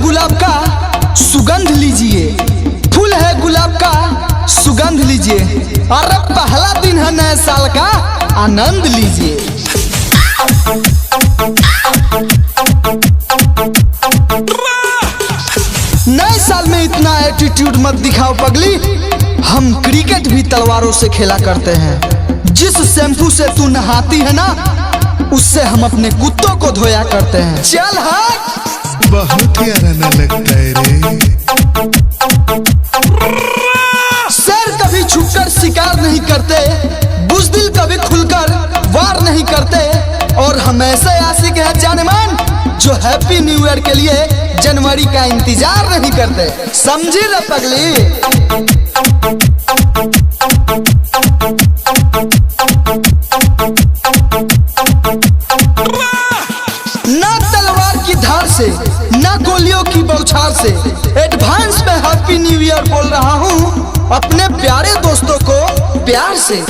गुलाब का सुगंध लीजिए, फूल है गुलाब का सुगंध लीजिए। अरे पहला दिन है नए साल का, आनंद लीजिए। नए साल में इतना एटीट्यूड मत दिखाओ पगली। हम क्रिकेट भी तलवारों से खेला करते हैं। जिस शैम्पू से तू नहाती है ना, उससे हम अपने कुत्तों को धोया करते हैं। चल हट। बहुत ही आना लगता है रे। शेर कभी छुपकर शिकार नहीं करते, बुज़दिल कभी खुलकर वार नहीं करते, और हम ऐसे आशिक हैं जानेमान जो हैप्पी न्यू ईयर के लिए जनवरी का इंतजार नहीं करते। समझी रे पगली। ना तलवार की धार से, ना गोलियों की बौछार से, एडवांस में हैप्पी न्यू ईयर बोल रहा हूँ अपने प्यारे दोस्तों को प्यार से।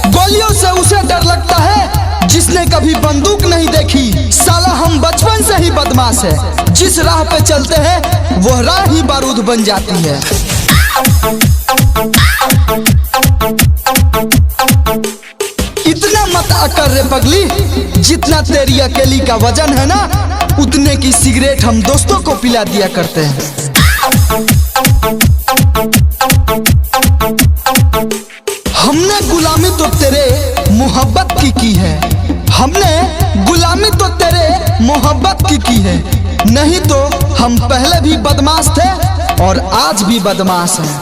गोलियों से उसे डर लगता है जिसने कभी बंदूक नहीं देखी। साला हम बचपन से ही बदमाश है, जिस राह पे चलते हैं वह राह ही बारूद बन जाती है। इतना मत अकर रे पगली, जितना तेरी अकेली का वजन है ना, उतने की सिगरेट हम दोस्तों को पिला दिया करते हैं। हमने गुलामी तो तेरे मोहब्बत की है, हमने गुलामी तो तेरे मोहब्बत की है। नहीं तो हम पहले भी बदमाश थे और आज भी बदमाश हैं।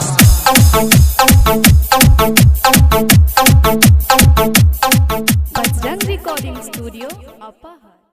Bajrang recording studio अपाहर।